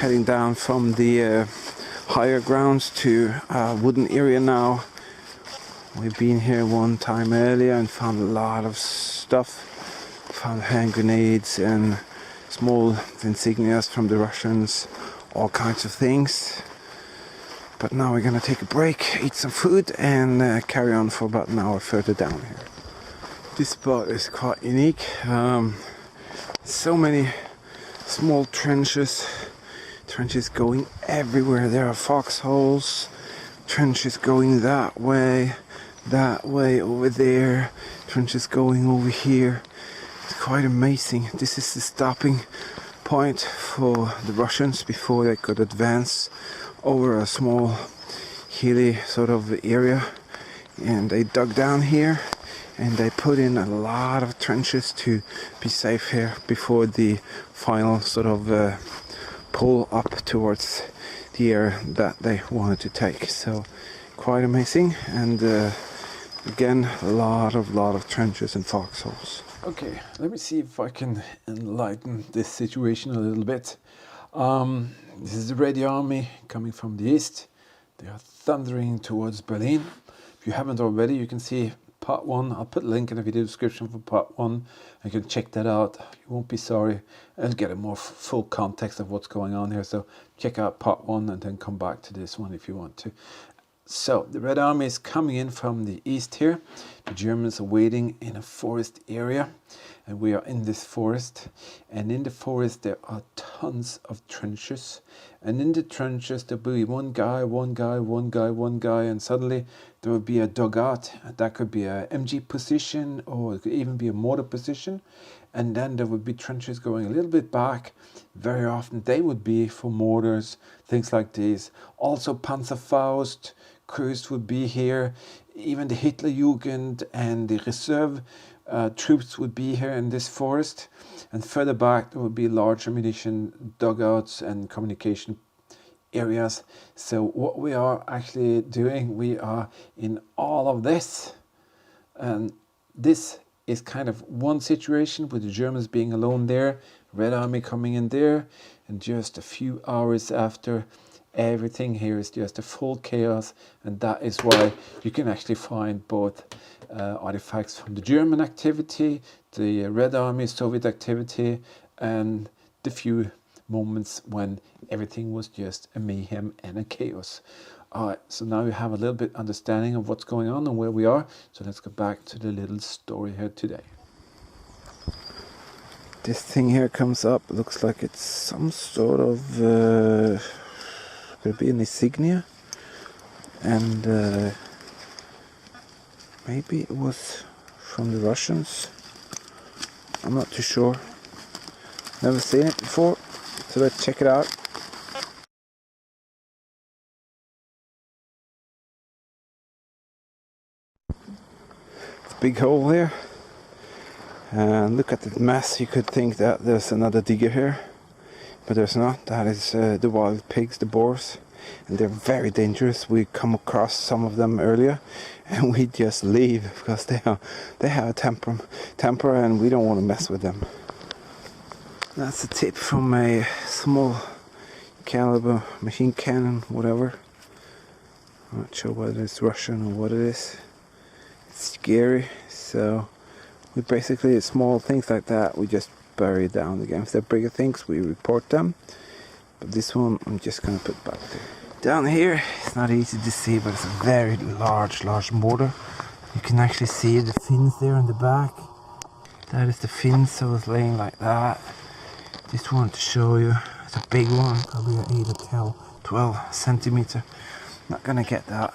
heading down from the higher grounds to a wooden area now. We've been here one time earlier and found a lot of stuff. Found hand grenades and small insignias from the Russians, all kinds of things. But now we're gonna take a break, eat some food, and carry on for about an hour further down here. This spot is quite unique. So many small trenches going everywhere. There are foxholes, trenches going that way, over there, trenches going over here. It's quite amazing. This is the stopping point for the Russians before they could advance over a small hilly sort of area, and they dug down here and they put in a lot of trenches to be safe here before the final sort of pull up towards the area that they wanted to take. So quite amazing, and again a lot of trenches and foxholes. Okay, let me see if I can enlighten this situation a little bit. This is the Red Army coming from the east. They are thundering towards Berlin. If you haven't already, you can see part 1. I'll put a link in the video description for part 1. You can check that out. You won't be sorry, and get a more full context of what's going on here. So check out part 1 and then come back to this one if you want to. So the Red Army is coming in from the east here. The Germans are waiting in a forest area, and we are in this forest. And in the forest there are tons of trenches, and in the trenches there will be one guy, and suddenly there will be a dugout. That could be a MG position, or it could even be a mortar position. And then there would be trenches going a little bit back. Very often they would be for mortars, things like these. Also Panzerfaust crews would be here. Even the Hitlerjugend and the reserve troops would be here in this forest. And further back there would be large ammunition dugouts and communication areas. So what we are actually doing, we are in all of this. And this is kind of one situation with the Germans being alone there, Red Army coming in there, and just a few hours after, everything here is just a full chaos. And that is why you can actually find both artifacts from the German activity, the Red Army Soviet activity, and the few moments when everything was just a mayhem and a chaos. Alright, so now you have a little bit understanding of what's going on and where we are. So let's go back to the little story here today. This thing here comes up, looks like it's some sort of could be an insignia, and maybe it was from the Russians. I'm not too sure. Never seen it before, so let's check it out. Big hole here, and look at the mess. You could think that there's another digger here, but there's not. That is the wild pigs, the boars, and they're very dangerous. We come across some of them earlier and we just leave because they have a temper and we don't want to mess with them. That's a tip from a small caliber machine cannon, whatever. I'm not sure whether it's Russian or what it is. Scary. So we basically, small things like that, we just bury down again. If they're bigger things, we report them, but this one I'm just gonna put back there. Down here it's not easy to see, but it's a very large mortar. You can actually see the fins there in the back. That is the fin, so it's laying like that. Just wanted to show you, it's a big one, probably an 8 or 12 centimeter. Not gonna get that.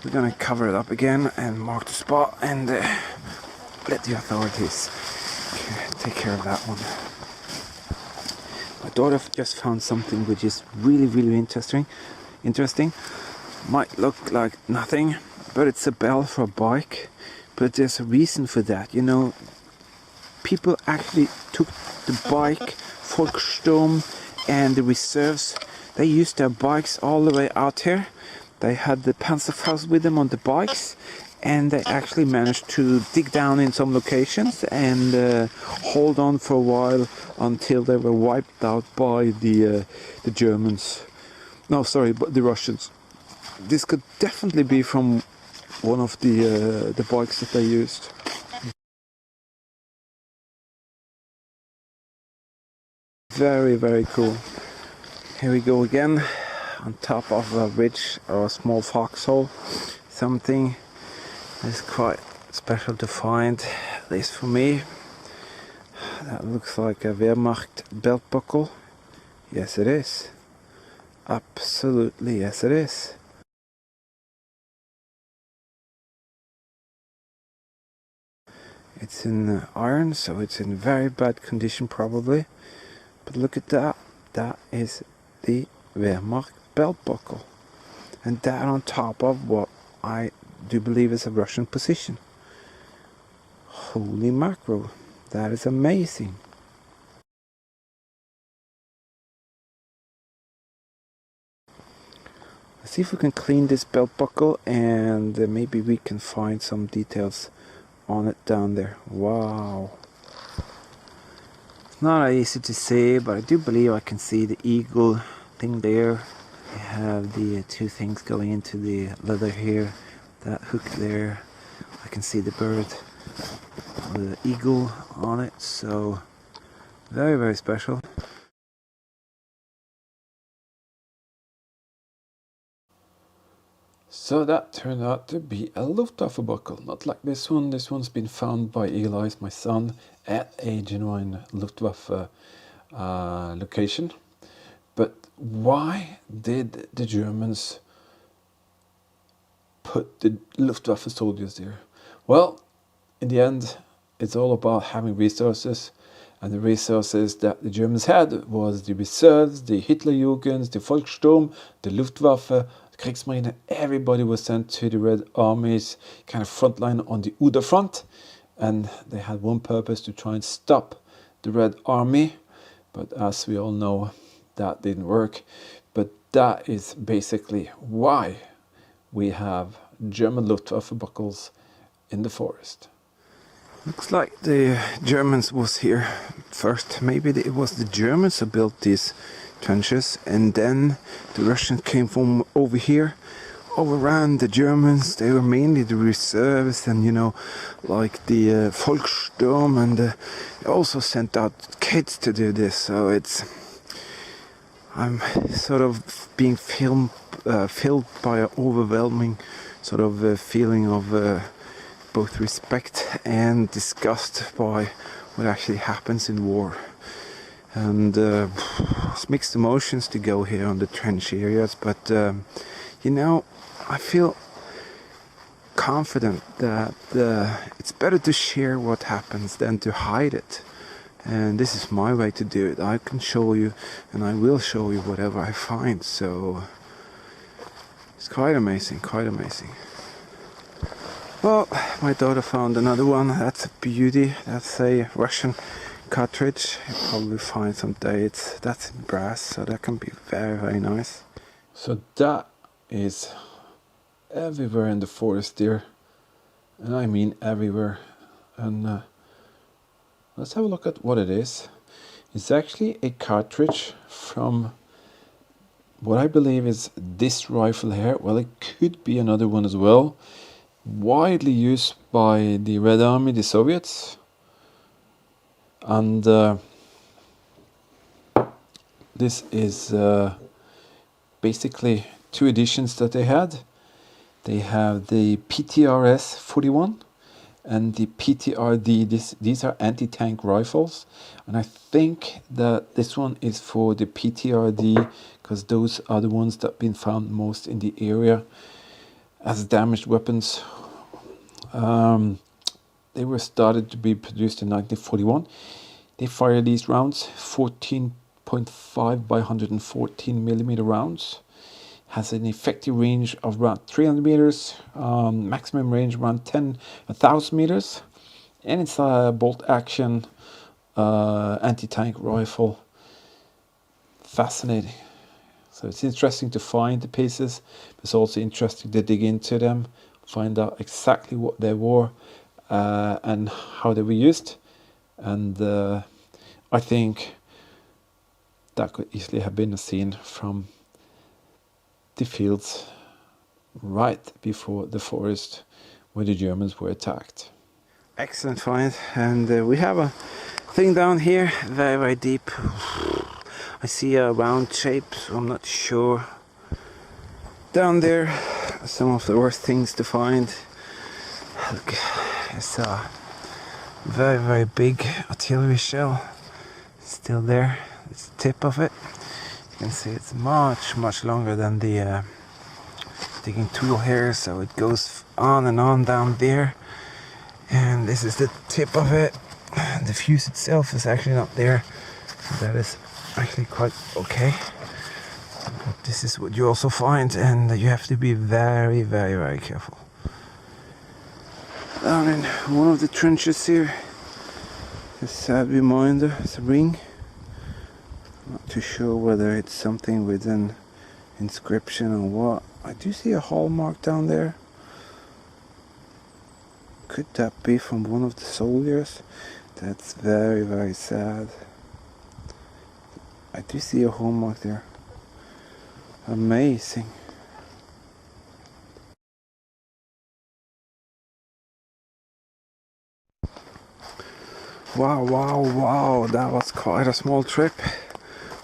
We're going to cover it up again and mark the spot, and let the authorities take care of that one. My daughter just found something which is really interesting. Might look like nothing, but it's a bell for a bike. But there's a reason for that. You know, people actually took the bike, Volkssturm and the reserves. They used their bikes all the way out here. They had the Panzerfaust with them on the bikes, and they actually managed to dig down in some locations and hold on for a while until they were wiped out by the Germans. No, sorry, but the Russians. This could definitely be from one of the bikes that they used. Very, very cool. Here we go again, on top of a ridge or a small foxhole. Something that's quite special to find, at least for me. That looks like a Wehrmacht belt buckle. Yes, it is. Absolutely, yes, it is. It's in iron, so it's in very bad condition probably. But look at that. That is the Wehrmacht belt buckle. And that on top of what I do believe is a Russian position. Holy mackerel. That is amazing. Let's see if we can clean this belt buckle and maybe we can find some details on it down there. Wow. It's not easy to see, but I do believe I can see the eagle thing there. You have the two things going into the leather here. That hook there. I can see the bird, the eagle on it. So very, very special. So that turned out to be a Luftwaffe buckle, not like this one. This one's been found by Eli, my son, at a genuine Luftwaffe location. But why did the Germans put the Luftwaffe soldiers there? Well, in the end, it's all about having resources. And the resources that the Germans had was the reserves, the Hitlerjugend, the Volkssturm, the Luftwaffe, Kriegsmarine. Everybody was sent to the Red Army's kind of front line on the Oder front, and they had one purpose: to try and stop the Red Army. But as we all know, that didn't work. But that is basically why we have German Luftwaffe buckles in the forest. Looks like the Germans was here first. Maybe it was the Germans who built these trenches, and then the Russians came from over here, overran the Germans. They were mainly the reserves, and you know, like the Volkssturm, and they also sent out kids to do this. So I'm sort of being filled by an overwhelming sort of feeling of both respect and disgust by what actually happens in war. And it's mixed emotions to go here on the trench areas, but you know, I feel confident that it's better to share what happens than to hide it. And this is my way to do it. I can show you, and I will show you whatever I find. So it's quite amazing, quite amazing. Well, my daughter found another one. That's a beauty. That's a Russian cartridge. You'll probably find some dates. That's in brass, so that can be very, very nice. So that is everywhere in the forest there, and I mean everywhere. And let's have a look at what it is. It's actually a cartridge from what I believe is this rifle here. Well, it could be another one as well. Widely used by the Red Army, the Soviets. And this is basically two editions that they had. They have the PTRS 41 and the PTRD. These are anti-tank rifles, and I think that this one is for the PTRD because those are the ones that have been found most in the area as damaged weapons. They were started to be produced in 1941. They fire these rounds 14.5 by 114 millimeter rounds. Has an effective range of around 300 meters, maximum range around 1,000 meters, and it's a bolt action anti-tank rifle. Fascinating. So it's interesting to find the pieces, but it's also interesting to dig into them, find out exactly what they were and how they were used. And I think that could easily have been a scene from the fields right before the forest where the Germans were attacked. Excellent find, and we have a thing down here, very, very deep. I see a round shape, so I'm not sure. Down there, some of the worst things to find. Look, it's a very, very big artillery shell. Still there, it's the tip of it. You can see it's much, much longer than the digging tool here, so it goes on and on down there. And this is the tip of it. The fuse itself is actually not there. That is actually quite okay. But this is what you also find, and you have to be very, very, very careful. Down in one of the trenches here, a sad reminder, it's a ring. Not too sure whether it's something with an inscription or what. I do see a hallmark down there. Could that be from one of the soldiers? That's very, very sad. I do see a hallmark there. Amazing. Wow, wow, wow, that was quite a small trip.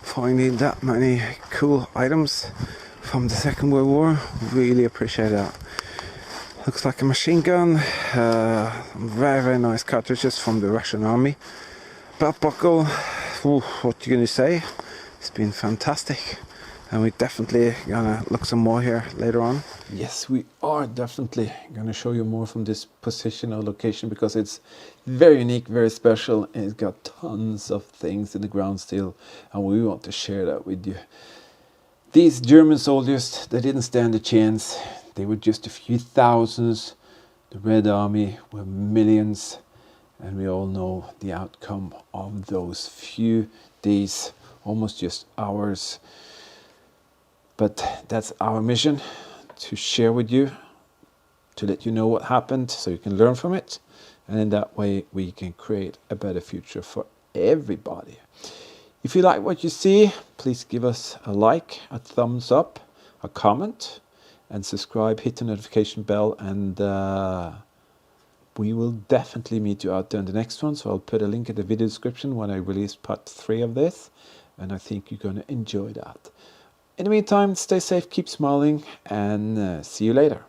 Finding that many cool items from the Second World War. Really appreciate that. Looks like a machine gun. Very, very nice cartridges from the Russian army. Belt buckle. Ooh, what you gonna say? It's been fantastic. And we're definitely gonna look some more here later on. Yes, we are definitely gonna show you more from this position or location, because it's very unique, very special, and it's got tons of things in the ground still, and we want to share that with you. These German soldiers, they didn't stand a chance. They were just a few thousands. The Red Army were millions, and we all know the outcome of those few days, almost just hours. But that's our mission, to share with you, to let you know what happened so you can learn from it. And in that way we can create a better future for everybody. If you like what you see, please give us a like, a thumbs up, a comment, and subscribe, hit the notification bell, and we will definitely meet you out there in the next one. So I'll put a link in the video description when I release part 3 of this, and I think you're going to enjoy that. In the meantime, stay safe, keep smiling, and see you later.